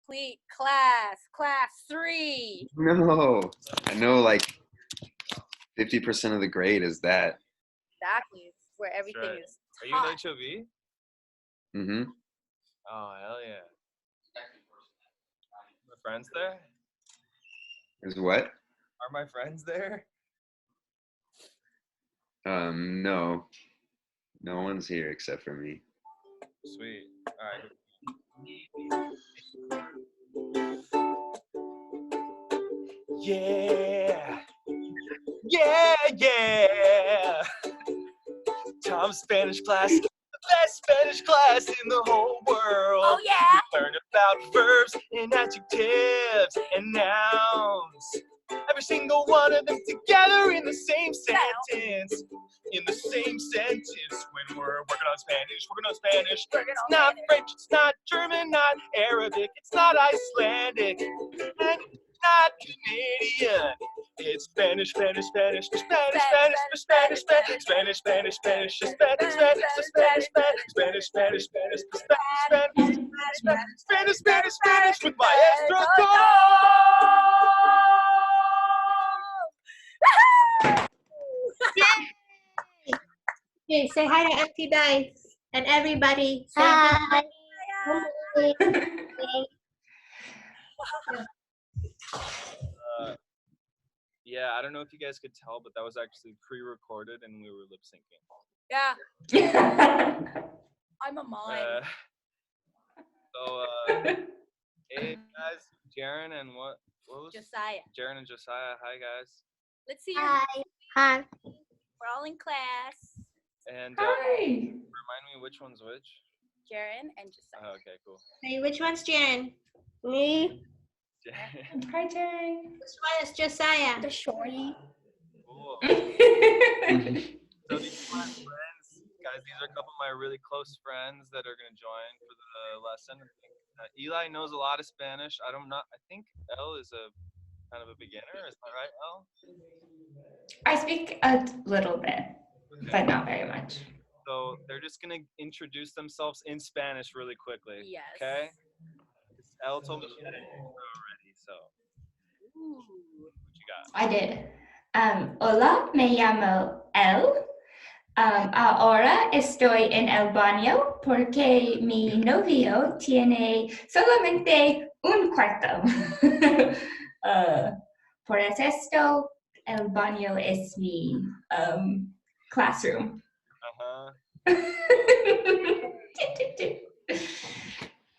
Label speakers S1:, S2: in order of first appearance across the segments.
S1: complete class 3.
S2: No, I know like 50% of the grade is that.
S1: Exactly. It's where everything
S3: right.
S1: is
S3: Are you an
S1: taught.
S3: HOV?
S2: Mm-hmm.
S3: Oh, hell yeah. My friends there?
S2: Is what?
S3: Are my friends there?
S2: No. No one's here except for me.
S3: Sweet. All right. Yeah. Yeah, yeah. Tom's Spanish class, the best Spanish class in the whole world.
S1: Oh, yeah.
S3: Learn about verbs and adjectives and nouns. Every single one of them together in the same sentence. In the same sentence when we're working on Spanish. It's not French, it's not German, not Arabic, it's not Icelandic, and it's not Canadian. It's Spanish, Spanish, Spanish, Spanish, Spanish, Spanish, Spanish, Spanish, Spanish, Spanish, Spanish, Spanish, Spanish, Spanish, Spanish, Spanish, Spanish, Spanish, Spanish with Maestro Tom.
S4: Okay, say hi to Auntie Dice and everybody. Say
S5: Hi.
S3: Yeah, I don't know if you guys could tell, but that was actually pre-recorded and we were lip syncing.
S1: Yeah. I'm a mime.
S3: Hey guys, Jaren and what was
S1: Josiah.
S3: Jaren and Josiah. Hi guys.
S1: Let's see your
S5: Hi. Hi.
S1: We're all in class.
S3: And
S6: Hi.
S3: remind me which one's which.
S1: Jaren and Josiah.
S3: Oh, okay, cool.
S4: Hey, which one's Jen?
S5: Me.
S3: Jaren.
S6: Hi, Jane.
S4: Which one is Josiah?
S5: The shorty.
S3: Cool. So these are my friends, guys. These are a couple of my really close friends that are gonna join for the lesson. Eli knows a lot of Spanish. I think Elle is a kind of a beginner. Is that right, Elle?
S6: I speak a little bit, but not very much.
S3: So they're just gonna introduce themselves in Spanish really quickly.
S1: Yes.
S3: Okay. Elle told me she had an intro already. So.
S1: Ooh.
S3: What you got?
S6: I did. Hola, me llamo El. Ahora estoy en el baño porque mi novio tiene solamente un cuarto. Por eso el baño es mi classroom.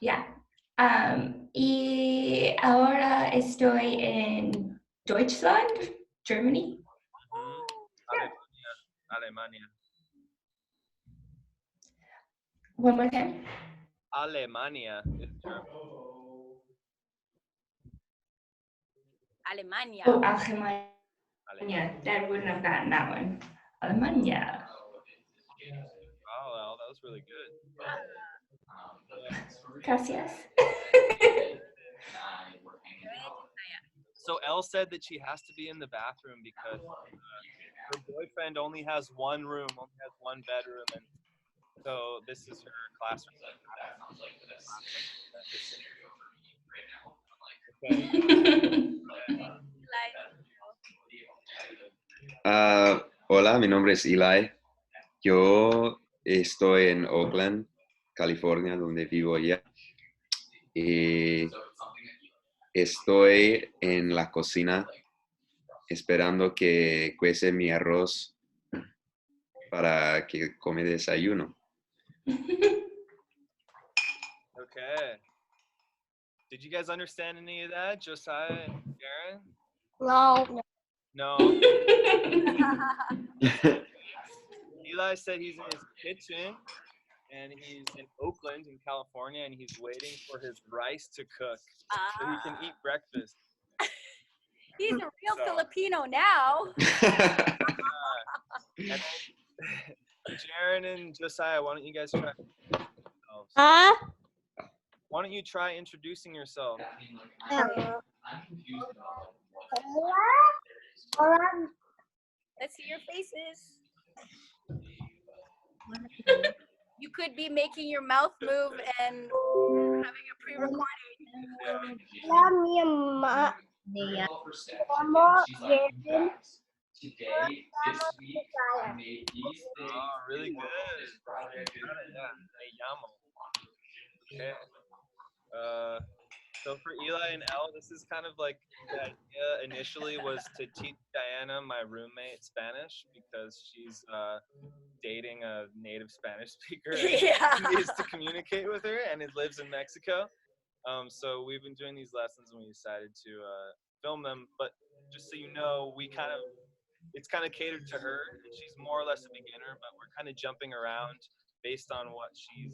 S6: Yeah. Y ahora estoy en Deutschland, Germany.
S3: Alemania.
S6: One more time.
S3: Alemania is German.
S1: Alemania.
S6: Oh, Alemania. Dad wouldn't have gotten that one. Alemania.
S3: Oh, well, that was really good.
S6: Gracias.
S3: So Elle said that she has to be in the bathroom because her boyfriend only has one room, only has one bedroom, and so this is her classroom.
S2: Hola, mi nombre es Eli. Yo estoy en Oakland, California, donde vivo ya. Estoy en la cocina esperando que cuece mi arroz para que come desayuno.
S3: Okay. Did you guys understand any of that, Josiah and Karen?
S5: No.
S3: No. Eli said he's in his kitchen and he's in Oakland in California and he's waiting for his rice to cook so he can eat breakfast.
S1: He's a real Filipino now.
S3: And Jaren and Josiah, why don't you guys try yourselves?
S5: Huh?
S3: Why don't you try introducing yourself?
S1: Let's see your faces. You could be making your mouth move and having a pre-recording.
S5: La mi ama.
S4: Nea.
S5: Como Gavin.
S3: Oh, really good. Yeah. Me llamo. Okay. So for Eli and Elle, this is kind of like the idea initially was to teach Diana, my roommate, Spanish because she's dating a native Spanish speaker and
S1: Yeah.
S3: needs to communicate with her, and it lives in Mexico. So we've been doing these lessons, and we decided to film them. But just so you know, it's kind of catered to her. She's more or less a beginner, but we're kind of jumping around based on what she's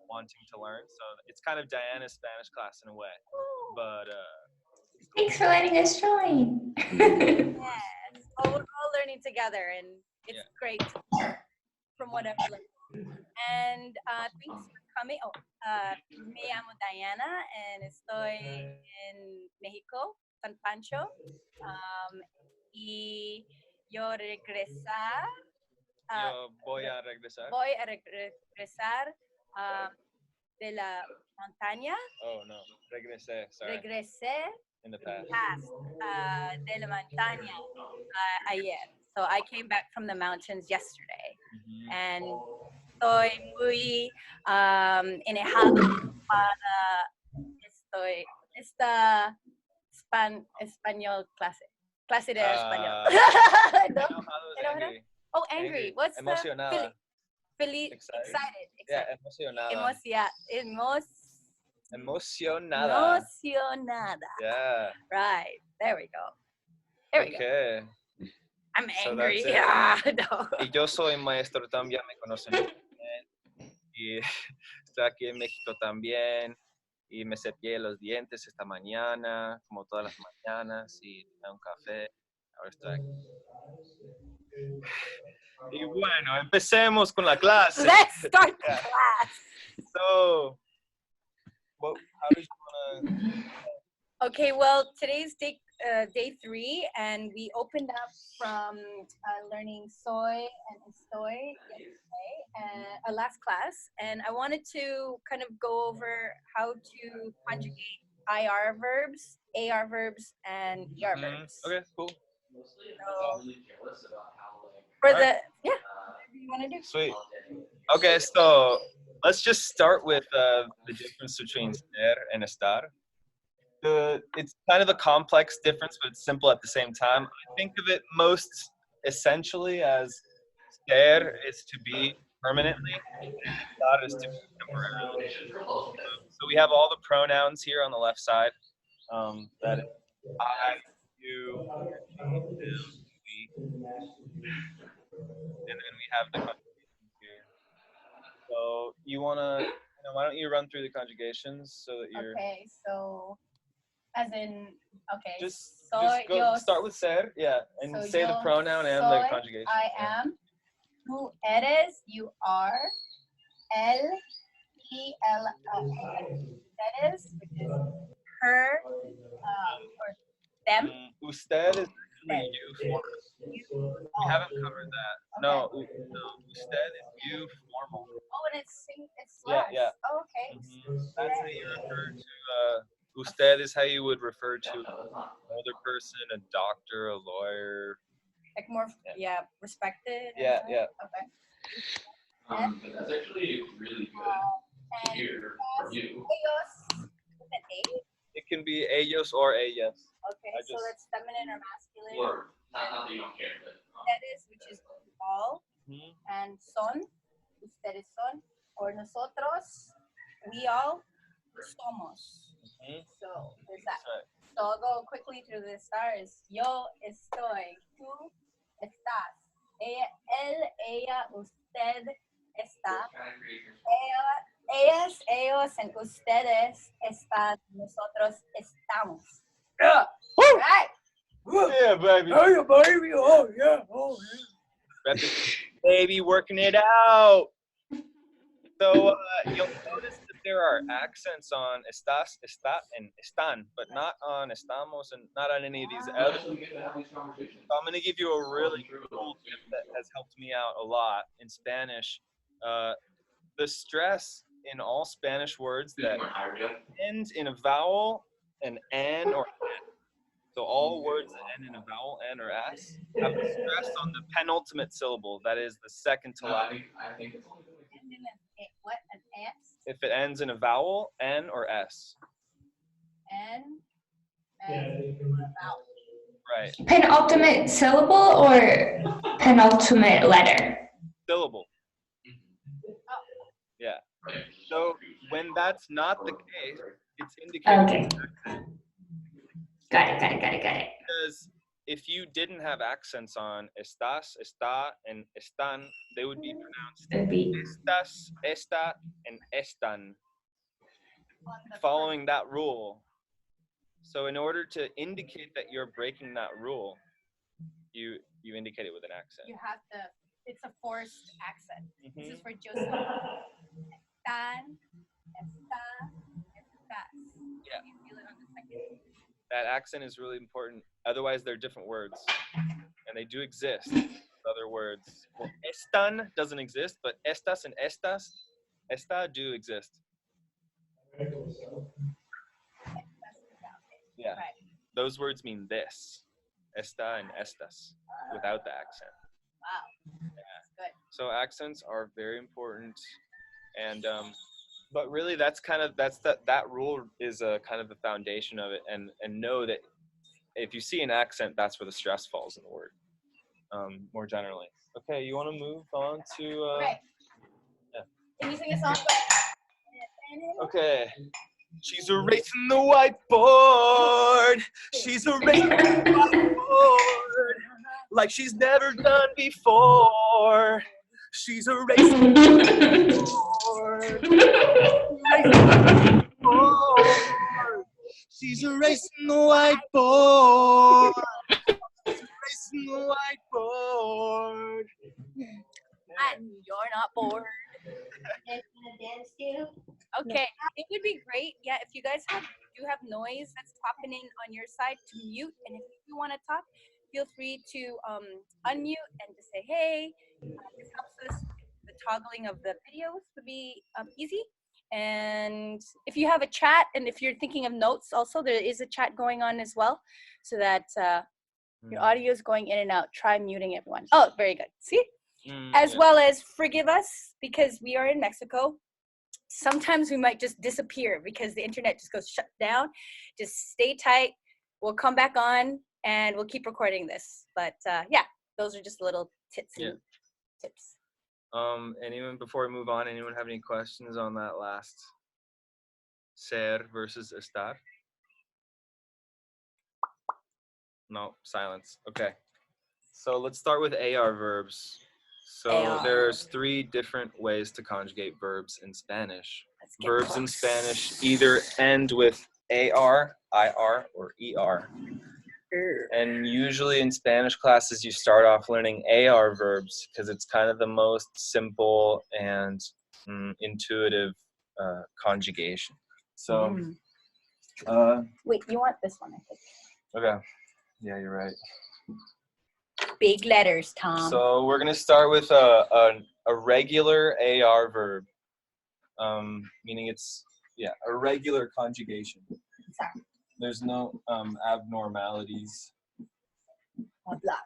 S3: wanting to learn. So it's kind of Diana's Spanish class in a way. But
S6: Thanks for letting us join.
S1: Yes. Well, we're all learning together, and it's great from what I've learned. And thanks for coming. Me llamo Diana, and estoy en México, San Pancho. Y yo regresar.
S3: yo voy a regresar.
S1: Voy a regresar de la montaña.
S3: Oh no, regresé. Sorry.
S1: Regresé
S3: In the past.
S1: de la montaña ayer. So I came back from the mountains yesterday, and estoy muy enojado para esta español clase de español. ¿No?
S3: Enojado is angry.
S1: Oh, angry. What's
S3: Emocionada.
S1: excited.
S3: Yeah, emocionada. Emocionada.
S1: Emocionada.
S3: Yeah.
S1: Right. There we go. There we go.
S3: Okay.
S1: I'm
S3: So
S1: angry.
S3: that's it.
S1: Yeah, no.
S3: Y yo soy Maestro Tom, ya me conocen muy bien. Y estoy aquí en México también. Y me cepillé los dientes esta mañana, como todas las mañanas, y tomé un café. Ahora estoy aquí. Y bueno, empecemos con la clase.
S1: Let's start the class.
S3: So, how did you want to...
S1: Okay, well, today's day 3, and we opened up from learning soy and estoy yesterday, last class, and I wanted to kind of go over how to conjugate IR verbs, AR verbs, and ER verbs.
S3: Okay, cool.
S1: So, for the, yeah, whatever you want to do.
S3: Sweet. Okay, so let's just start with the difference between ser and estar. It's kind of a complex difference, but it's simple at the same time. I think of it most essentially as ser is to be permanently, and estar is to be temporarily. So we have all the pronouns here on the left side. That is I, you, she, them, we, and then we have the conjugations here. So why don't you run through the conjugations so that you're...
S1: Okay, so, as in, okay.
S3: Just
S1: soy,
S3: go
S1: yo,
S3: start with ser, yeah, and
S1: so
S3: say the
S1: yo
S3: pronoun and the
S1: soy,
S3: conjugation.
S1: I am. Tú eres, you are. Él, he, él, that is, which is her, or them.
S3: Usted is actually you formal. We haven't covered that.
S1: Okay.
S3: No, usted is you formal.
S1: Oh, and it's
S3: Yeah,
S1: slash.
S3: yeah.
S1: Oh, okay.
S3: That's how you refer to, usted is how you would refer to an older person, a doctor, a lawyer.
S1: Like more, respected.
S3: Yeah, yeah.
S1: Okay.
S7: But that's actually really good to hear from you.
S1: Ellos, with an A?
S3: It can be ellos or ellas.
S1: Okay, so that's feminine or masculine.
S7: Or not that you don't care, but
S1: Ustedes, which is all, and son, ustedes son, or nosotros, we all, somos. So there's that.
S3: Right.
S1: So I'll go quickly through the stars. Yo estoy, tú estás. Él, ella, usted está. Ellas, ellos, and ustedes están. Nosotros estamos.
S3: Yeah.
S1: Right.
S3: Yeah, baby. Oh, yeah, baby. Oh, yeah. Oh, yeah. Baby, working it out. So you'll notice that there are accents on estás, está, and están, but not on estamos and not on any of these other. So I'm going to give you a really cool tip that has helped me out a lot in Spanish. the stress in all Spanish words that end in a vowel, an N or S. So all words that end in a vowel, N or S, have the stress on the penultimate syllable. That is the second to last.
S1: What? An S?
S3: If it ends in a vowel, N or S.
S1: N? S or a vowel?
S3: Right.
S6: Penultimate syllable or penultimate letter?
S3: Syllable. Yeah. So when that's not the case, it's indicated.
S6: Okay. Got it.
S3: Because if you didn't have accents on estás, está, and están, they would be pronounced
S6: It'd be
S3: estas, esta, and están, following that rule. So in order to indicate that you're breaking that rule, you indicate it with an accent.
S1: You have to, it's a forced accent. This is for Joseph. Están, está, estás.
S3: Yeah.
S1: You feel it on the second.
S3: That accent is really important. Otherwise, they're different words, and they do exist. Other words. Well, están doesn't exist, but estas and estas, esta do exist. Yeah.
S1: Right.
S3: Those words mean this. Esta and estas, without the accent.
S1: Wow. That's good.
S3: So accents are very important, and but really that rule is kind of the foundation of it, and know that if you see an accent, that's where the stress falls in the word. More generally. Okay, you want to move on to
S1: Okay.
S3: Yeah.
S1: Can you sing a song?
S3: Okay. She's erasing the whiteboard. She's erasing the whiteboard like she's never done before. She's erasing the whiteboard. She's erasing the whiteboard. She's erasing the whiteboard.
S1: And you're not bored.
S4: And gonna dance too.
S1: Okay, it would be great, yeah, if you guys do have noise that's popping in on your side, to mute. And if you want to talk, feel free to unmute and just say, hey. This helps us. The toggling of the videos would be easy. And if you have a chat, and if you're thinking of notes also, there is a chat going on as well, so that your audio is going in and out. Try muting everyone. Oh, very good. See? As well as forgive us, because we are in Mexico. Sometimes we might just disappear because the internet just goes shut down. Just stay tight. We'll come back on and we'll keep recording this. But yeah, those are just little tips. Tips.
S3: Anyone, before we move on, anyone have any questions on that last ser versus estar? No, silence. Okay. So let's start with AR verbs. So there's 3 different ways to conjugate verbs in Spanish. Verbs in Spanish either end with AR, IR, or ER. And usually in Spanish classes, you start off learning AR verbs because it's kind of the most simple and intuitive conjugation. So,
S1: wait, you want this one, I think.
S3: Okay. Yeah, you're right.
S1: Big letters, Tom.
S3: So we're going to start with a regular AR verb, meaning it's, a regular conjugation.
S1: Sorry.
S3: There's no abnormalities.
S1: Hablar.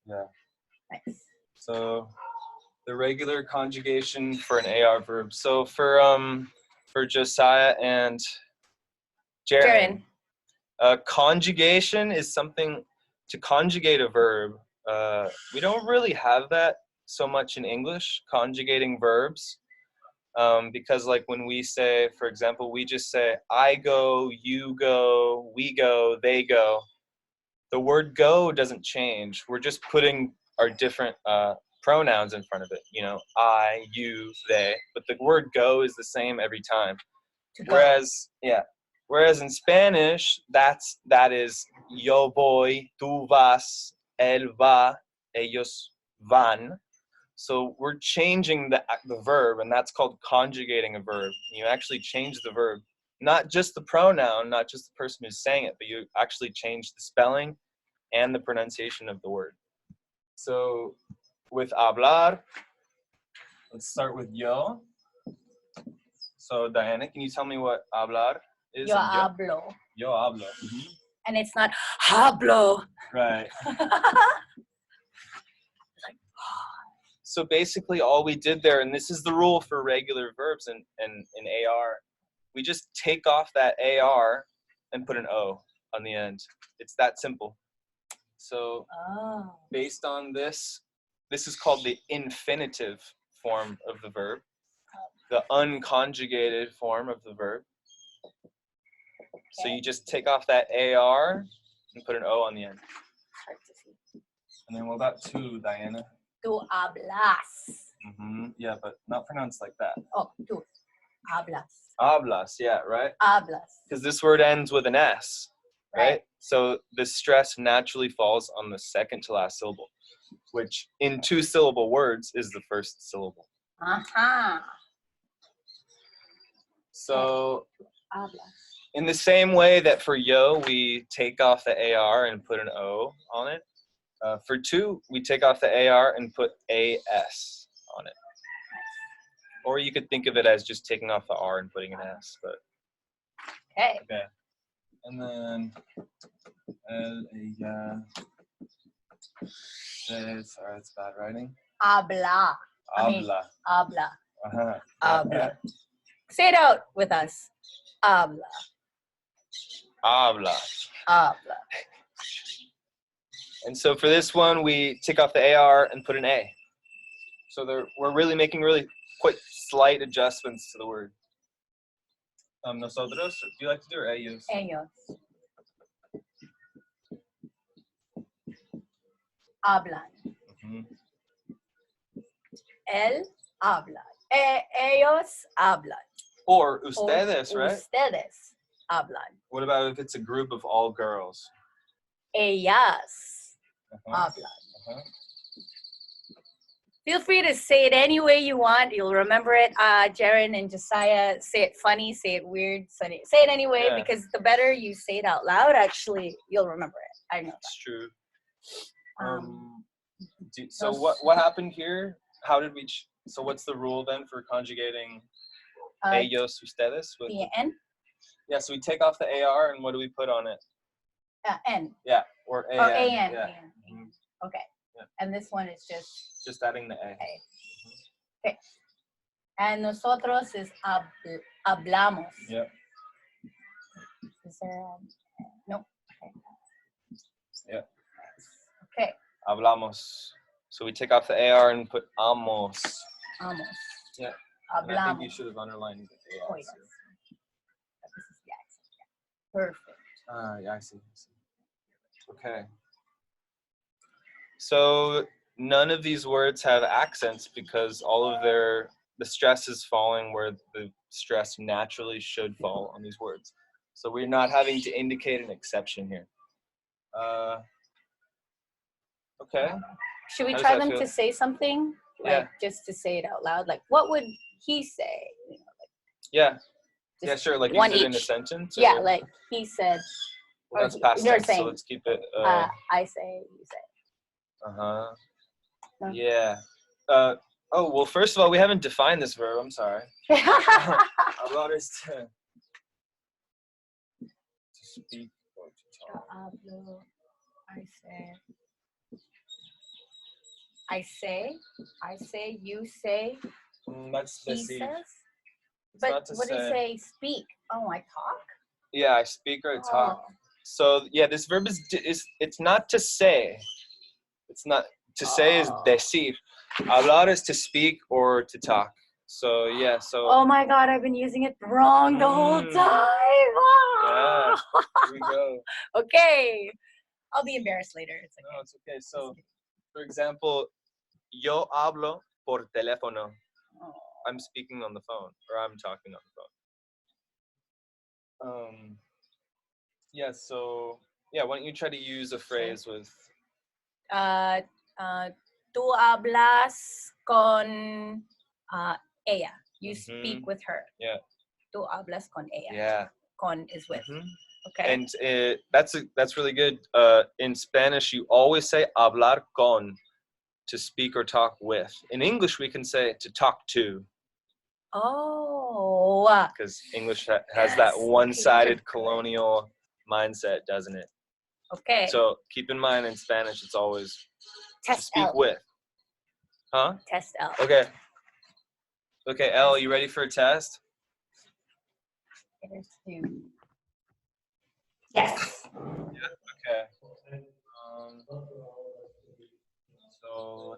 S3: Yeah.
S1: Nice.
S3: So the regular conjugation for an AR verb. So for Josiah and Jaren, conjugation is something to conjugate a verb. We don't really have that so much in English, conjugating verbs. Because like when we say, for example, we just say, I go, you go, we go, they go. The word go doesn't change. We're just putting our different pronouns in front of it. You know, I, you, they. But the word go is the same every time. Whereas in Spanish, that is yo voy, tú vas, él va, ellos van. So we're changing the verb, and that's called conjugating a verb. You actually change the verb, not just the pronoun, not just the person who's saying it, but you actually change the spelling and the pronunciation of the word. So with hablar, let's start with yo. So Diana, can you tell me what hablar is?
S1: Yo
S3: and
S1: hablo.
S3: Yo hablo.
S1: And it's not hablo.
S3: Right. So basically all we did there, and this is the rule for regular verbs in AR, we just take off that AR and put an O on the end. It's that simple. So based on this, this is called the infinitive form of the verb, the unconjugated form of the verb. So you just take off that AR and put an O on the end.
S1: Hard to see.
S3: And then what about tú, Diana?
S1: Tú hablas.
S3: Yeah, but not pronounced like that.
S1: Oh, tú hablas.
S3: Hablas, yeah, right?
S1: Hablas.
S3: Because this word ends with an S, right? So the stress naturally falls on the second to last syllable, which in two-syllable words is the first syllable. So in the same way that for yo, we take off the AR and put an O on it, for tú, we take off the AR and put AS on it. Or you could think of it as just taking off the R and putting an S, but
S1: Okay.
S3: And then sorry, it's bad writing.
S1: Habla.
S3: Habla.
S1: Habla.
S3: Uh-huh.
S1: Habla. Say it out with us. Habla.
S3: Habla.
S1: Habla.
S3: And so for this one, we take off the AR and put an A. So we're really making quite slight adjustments to the word. Nosotros, do you like to do or ellos?
S1: Ellos. Hablan. Él habla. Ellos hablan.
S3: Or ustedes, right?
S1: Ustedes hablan.
S3: What about if it's a group of all girls?
S1: Ellas hablan. Feel free to say it any way you want. You'll remember it. Jaren and Josiah, say it funny, say it weird, say it anyway, because the better you say it out loud, actually, you'll remember it. I know
S3: That's true.
S1: that.
S3: So what happened here? How did we? So what's the rule then for conjugating ellos, ustedes? With
S1: the N?
S3: Yeah, so we take off the AR and what do we put on it?
S1: N.
S3: Yeah, or AN.
S1: Or AN.
S3: Yeah.
S1: AN. Okay.
S3: Yeah.
S1: And this one is just
S3: adding the A.
S1: Okay. And nosotros is hablamos.
S3: Yep.
S1: Is there no? Okay.
S3: Yep.
S1: Okay.
S3: Hablamos. So we take off the AR and put amos.
S1: Amos.
S3: Yeah.
S1: Hablamos.
S3: I think you should have underlined the AR.
S1: Oh, yes. This is the accent. Perfect.
S3: Yeah, I see. Okay. So none of these words have accents because all of the stress is falling where the stress naturally should fall on these words. So we're not having to indicate an exception here. Okay.
S1: Should we
S3: How does
S1: try
S3: that
S1: them
S3: feel?
S1: to say something?
S3: Yeah.
S1: Like just to say it out loud? Like what would he say? You know, like
S3: Yeah.
S1: just
S3: Yeah, sure. Like
S1: one
S3: use it in a
S1: each.
S3: sentence?
S1: Yeah,
S3: or-
S1: like he said.
S3: Well, that's past
S1: you're
S3: tense, so
S1: saying,
S3: let's keep it.
S1: I say, you say.
S3: Uh-huh.
S1: No.
S3: Yeah. Oh, well, first of all, we haven't defined this verb. I'm sorry. Hablar is to speak or to talk.
S1: Hablo, I say, you say,
S3: That's
S1: he
S3: deceive.
S1: says.
S3: It's
S1: But
S3: not to
S1: what do you
S3: say.
S1: say, speak? Oh, I talk?
S3: Yeah, I speak or I talk.
S1: Oh.
S3: So yeah, this verb is it's not to say. It's not to say is decir. Hablar is to speak or to talk. So yeah, so
S1: Oh my God, I've been using it wrong the whole time.
S3: yeah, here we go.
S1: Okay, I'll be embarrassed later. It's okay.
S3: No, it's okay. So, for example, yo hablo por teléfono.
S1: Oh.
S3: I'm speaking on the phone, or I'm talking on the phone. Yeah. So yeah, why don't you try to use a phrase with?
S1: Tú hablas con ella. You speak with her.
S3: Yeah.
S1: Tú hablas con ella.
S3: Yeah.
S1: Con is with. Okay.
S3: And that's really good. In Spanish, you always say hablar con, to speak or talk with. In English, we can say to talk to.
S1: Oh.
S3: Because English has that one-sided colonial mindset, doesn't it?
S1: Okay.
S3: So keep in mind in Spanish, it's always to
S1: Test
S3: speak
S1: L.
S3: with. Huh?
S1: Test L.
S3: Okay. Okay, Elle, you ready for a test?
S6: Yes.
S3: Okay. So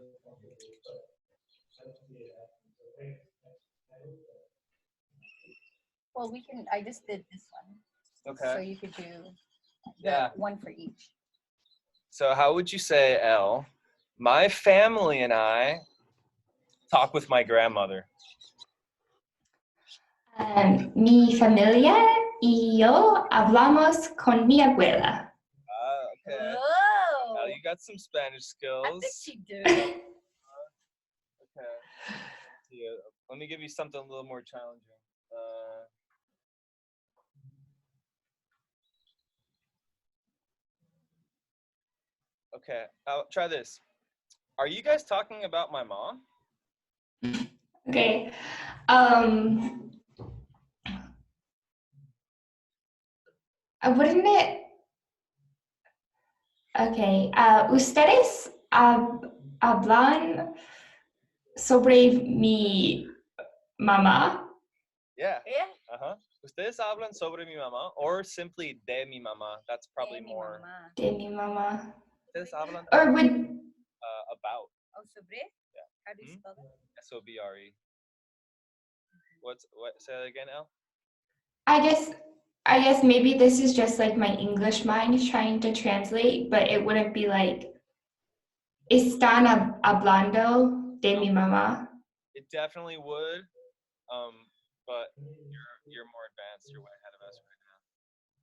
S1: Well, we can. I just did this one.
S3: okay.
S1: So you could do
S3: Yeah.
S1: one for each.
S3: So how would you say, Elle? My family and I talk with my grandmother.
S6: Mi familia y yo hablamos con mi abuela.
S3: Okay.
S1: Oh.
S3: Elle, you got some Spanish skills.
S1: I think she did.
S3: Okay. Yeah. Let me give you something a little more challenging. Okay. Try this. Are you guys talking about my mom?
S6: Okay. Wouldn't it? Okay. Ustedes hablan sobre mi mamá.
S3: Yeah.
S1: Yeah.
S3: Uh-huh. Ustedes hablan sobre mi mamá or simply de mi mamá. That's probably
S1: De mi
S3: more.
S1: mamá.
S6: De mi mamá.
S3: Ustedes hablan
S6: Or would
S3: about.
S1: Oh, sobre?
S3: Yeah.
S1: How do you spell that?
S3: S-O-B-R-E. What? Say that again, Elle?
S6: I guess maybe this is just like my English mind trying to translate, but it wouldn't be like están hablando de mi mamá.
S3: It definitely would. But you're more advanced. You're way ahead of us right now.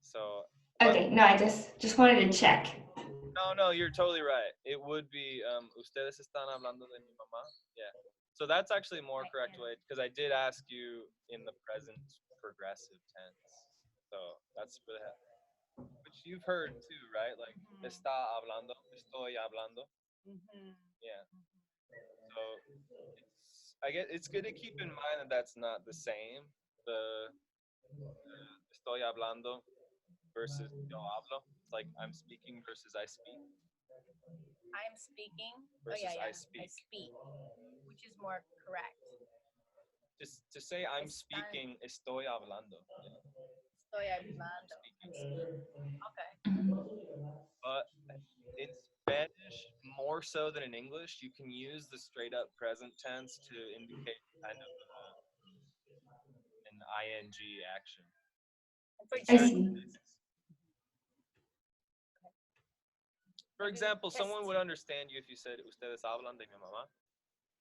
S3: So.
S6: Okay, no, I just wanted to check.
S3: No, you're totally right. It would be ustedes están hablando de mi mamá. Yeah. So that's actually a more correct way because I did ask you in the present progressive tense. So that's for that. Which you've heard too, right? Like está hablando, estoy hablando. Yeah. So I guess it's good to keep in mind that that's not the same. The estoy hablando versus yo hablo. It's like I'm speaking versus I speak.
S1: I'm speaking.
S3: Versus I
S1: I
S3: speak.
S1: Which is more correct.
S3: Just to say I'm speaking, estoy hablando. Yeah.
S1: Estoy hablando. Okay.
S3: But in Spanish, more so than in English, you can use the straight up present tense to indicate kind of an ing action.
S6: I see.
S3: For example, someone would understand you if you said ustedes hablan de mi mamá.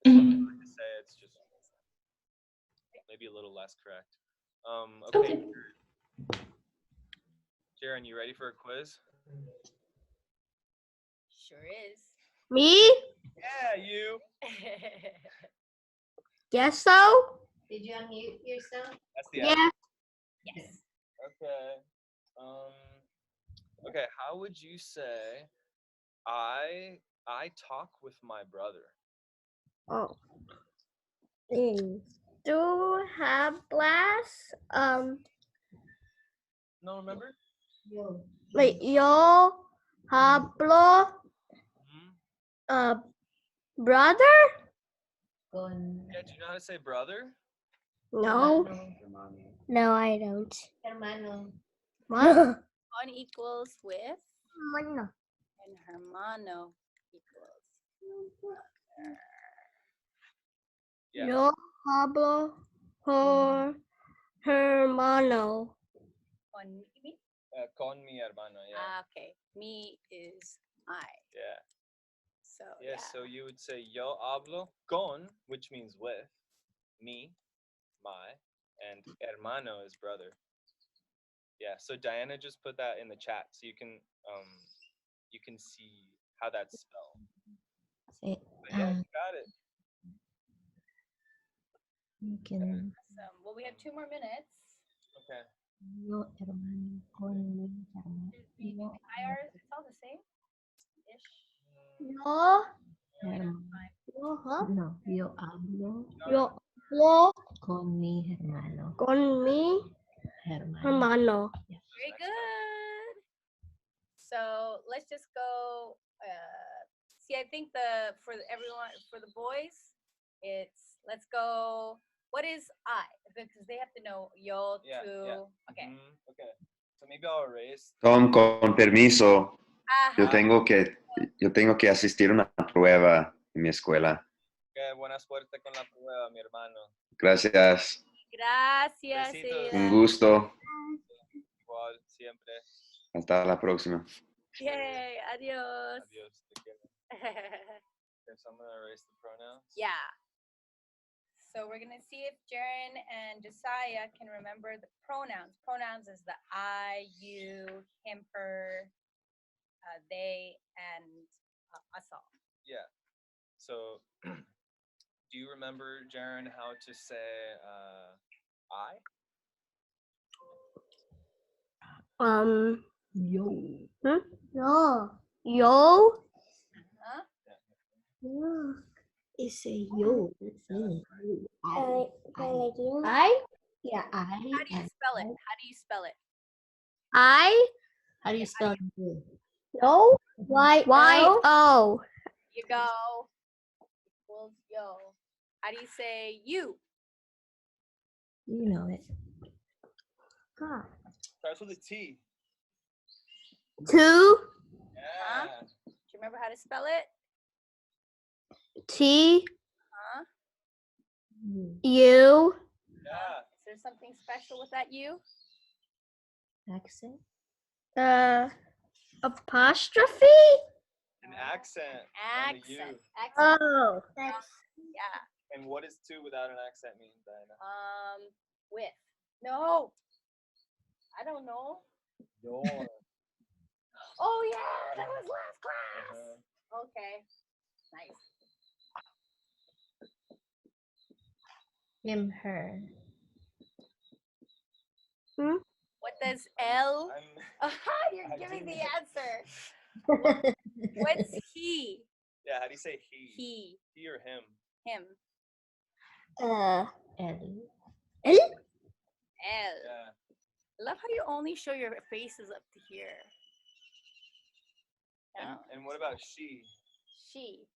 S6: Mhm.
S3: To say it's just maybe a little less correct. Okay. Sharon, you ready for a quiz?
S1: Sure is.
S5: Me?
S3: Yeah, you.
S5: Guess so?
S4: Did you unmute yourself?
S3: That's the
S5: Yeah.
S1: Yes.
S3: Okay. Okay, how would you say I talk with my brother?
S5: Oh. Do hablas?
S3: No, remember?
S5: Like yo hablo brother?
S3: Yeah, do you know how to say brother?
S5: No. No, I don't.
S4: Hermano.
S5: What?
S1: On equals with
S5: Hermano.
S1: and hermano equals.
S3: Yeah.
S5: Yo hablo por hermano.
S1: On me?
S3: Con mi hermano, yeah.
S1: Okay. Me is I.
S3: Yeah.
S1: So
S3: Yeah, so you would say yo hablo con, which means with, me, my, and hermano is brother. Yeah, so Diana just put that in the chat so you can see how that's spelled. But yeah, you got it.
S1: awesome. Well, we have 2 more minutes.
S3: Okay.
S1: IRs, it's all the same ish.
S5: Yo.
S1: No,
S5: Yo, huh?
S8: No, yo hablo
S5: Yo hablo
S8: Con mi hermano.
S5: Con mi hermano.
S1: Very good. So let's just go. See, I think for everyone, for the boys, it's let's go. What is I? Because they have to know yo,
S3: Yeah,
S1: tú.
S3: yeah.
S1: Okay.
S3: Okay. So maybe I'll erase.
S2: Tom, con permiso, yo
S1: Ajá.
S2: tengo que asistir a una prueba en mi escuela.
S3: Okay, buena suerte con la prueba, mi hermano.
S2: Gracias.
S1: Gracias.
S3: Besitos.
S2: Un gusto.
S3: Igual, siempre.
S2: Hasta la próxima.
S1: Yay. Adios.
S3: Adiós. Te quiero. Okay, so I'm going to erase the pronouns.
S1: Yeah. So we're gonna see if Jaren and Josiah can remember the pronouns. Pronouns is the I, you, him, her, they, and us all.
S3: Yeah. So, do you remember, Jaren, how to say I?
S8: Yo.
S5: Yo. Yo.
S1: Huh?
S8: It's a yo. It's me.
S5: I.
S8: Yeah, I.
S1: How do you spell it? How do you spell it?
S5: I.
S8: How do you spell yo?
S5: Yo. Y-O.
S1: You go. Equals yo. How do you say you?
S8: You know it.
S3: Starts with a T.
S5: Two.
S1: Huh?
S3: Yeah.
S1: Do you remember how to spell it?
S5: T.
S1: Huh?
S5: U.
S3: Yeah.
S1: Is there something special with that you?
S8: Accent.
S5: Apostrophe.
S3: An accent. On the U.
S1: Accent. Accent.
S5: Oh.
S1: Yeah.
S3: And what does two without an accent mean, Diana?
S1: With. No. I don't know.
S3: Your.
S1: Oh yeah, that was last class. Okay. Nice.
S8: Him, her.
S1: What does L? You're
S3: I
S1: giving
S3: do
S1: the
S3: know.
S1: answer. What's he?
S3: Yeah, how do you say he?
S1: He.
S3: He or him?
S1: Him.
S8: L.
S1: L.
S3: Yeah.
S1: I love how you only show your faces up to here.
S3: And what about she?
S1: She.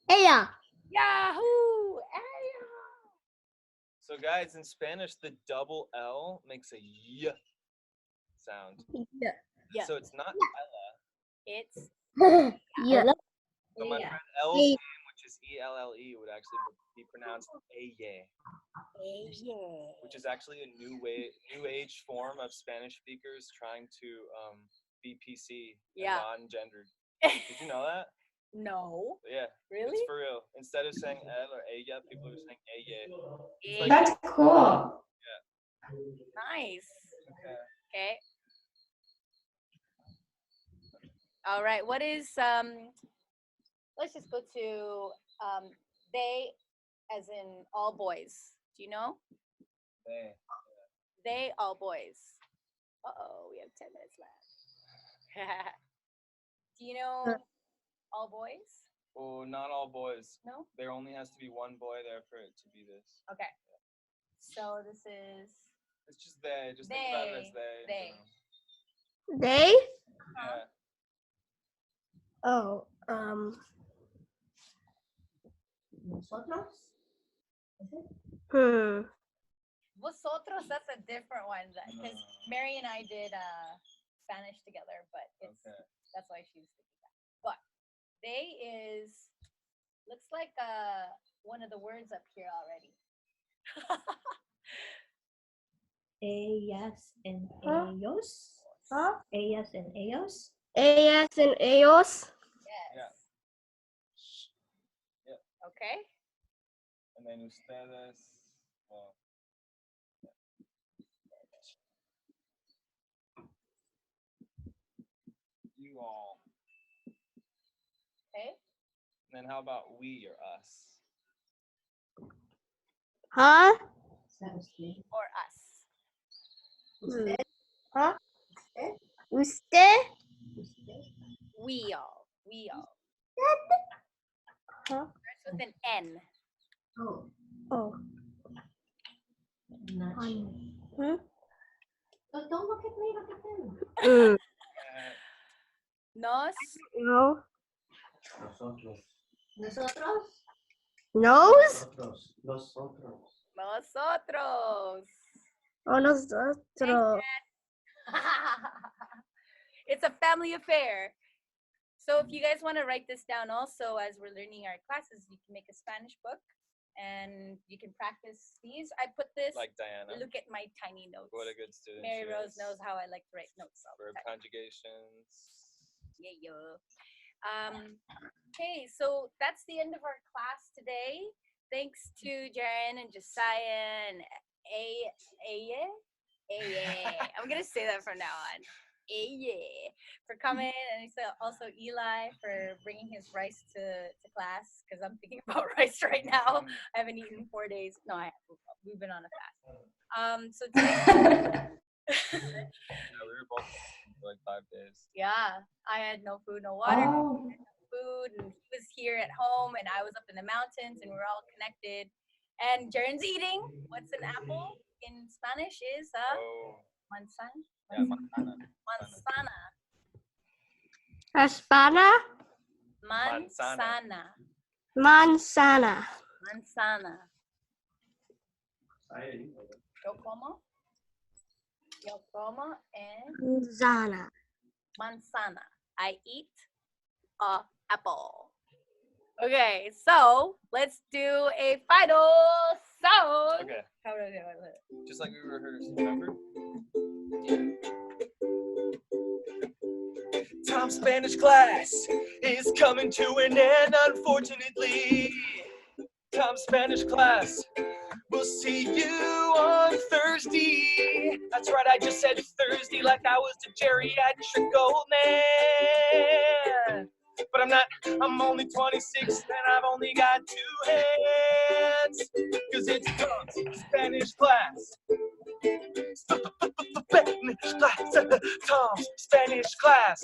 S5: Ella.
S1: Yahoo! Ella.
S3: So guys, in Spanish, the double L makes a y sound.
S1: Yeah.
S3: So it's not
S1: It's
S5: Yeah.
S3: so my
S8: Yeah.
S3: friend L's name, which is E-L-L-E, would actually be pronounced Eye, which is actually a new age form of Spanish speakers trying to be PC and non-gendered. Did you know that?
S1: No.
S3: Yeah.
S1: Really?
S3: It's for real. Instead of saying El or Ella, people are saying Eye.
S6: That's cool.
S1: Nice.
S3: Okay.
S1: Okay. All right. What is let's just go to they as in all boys. Do you know?
S3: They.
S1: They all boys. Uh-oh, we have 10 minutes left. Do you know all boys?
S3: Well, not all boys.
S1: No?
S3: There only has to be one boy there for it to be this.
S1: Okay. So this is
S3: It's just they. Just think about it as they.
S1: They.
S5: They.
S3: Yeah.
S5: Oh.
S8: Nosotros.
S1: Vosotros, that's a different one because Mary and I did Spanish together, but it's that's why she's thinking that. But they is looks like one of the words up here already.
S8: Ellas and ellos. Ellas and ellos.
S5: Ellas and ellos.
S1: Yes.
S3: Yeah.
S1: Okay.
S3: And then ustedes. Well. You all.
S1: Okay.
S3: And then how about we or us?
S5: Huh?
S1: Or us.
S5: Usted.
S1: We all. We all.
S5: Huh?
S1: Starts with an N.
S8: Oh.
S1: Nos.
S5: No.
S8: Nosotros.
S4: Nosotros.
S5: Nose.
S8: Nosotros.
S1: Nosotros.
S5: Oh, nosotros.
S1: It's a family affair. So if you guys want to write this down also as we're learning our classes, you can make a Spanish book and you can practice these. I put this,
S3: Like Diana.
S1: look at my tiny notes.
S3: What a good student.
S1: Mary
S3: she
S1: Rose
S3: is.
S1: knows how I like to write notes all the
S3: Verb
S1: time.
S3: conjugations.
S1: Yeah, okay, so that's the end of our class today. Thanks to Jaren and Josiah and Aye. I'm gonna say that from now on. Aye, for coming, and also Eli for bringing his rice to class because I'm thinking about rice right now. I haven't eaten in 4 days. No, we've been on a fast. So today.
S3: Yeah, we were both for like 5 days.
S1: Yeah, I had no food, no water,
S6: Oh.
S1: food, and he was here at home, and I was up in the mountains, and we were all connected. And Jaren's eating. What's an apple in Spanish is a manzana.
S3: Yeah, manzana.
S5: Espana.
S1: Manzana.
S5: Manzana.
S1: Manzana. Yo como and
S5: Manzana.
S1: manzana. I eat a apple. Okay, so let's do a final sound.
S3: Okay.
S1: How do I do it?
S3: Just like we rehearsed, remember? Tom's Spanish class is coming to an end, unfortunately. Tom's Spanish class, we'll see you on Thursday. That's right, I just said Thursday like I was the geriatric old man. But I'm not, I'm only 26 and I've only got 2 hands. Cause it's Tom's Spanish class. Spanish class, Tom's Spanish class.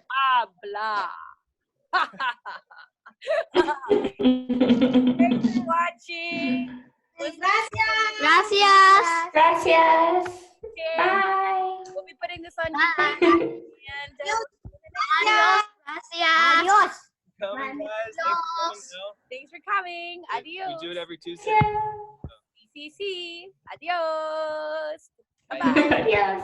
S1: Hablar. Thanks for watching.
S5: Gracias.
S6: Gracias.
S1: Okay.
S6: Bye.
S1: We'll be putting this on YouTube. And
S5: Adios. Gracias.
S4: Adios.
S3: Coming, guys.
S1: thanks for coming. Adios.
S3: We do it every Tuesday.
S6: Yeah.
S1: CCC. Adios. Bye-bye.
S6: Adios.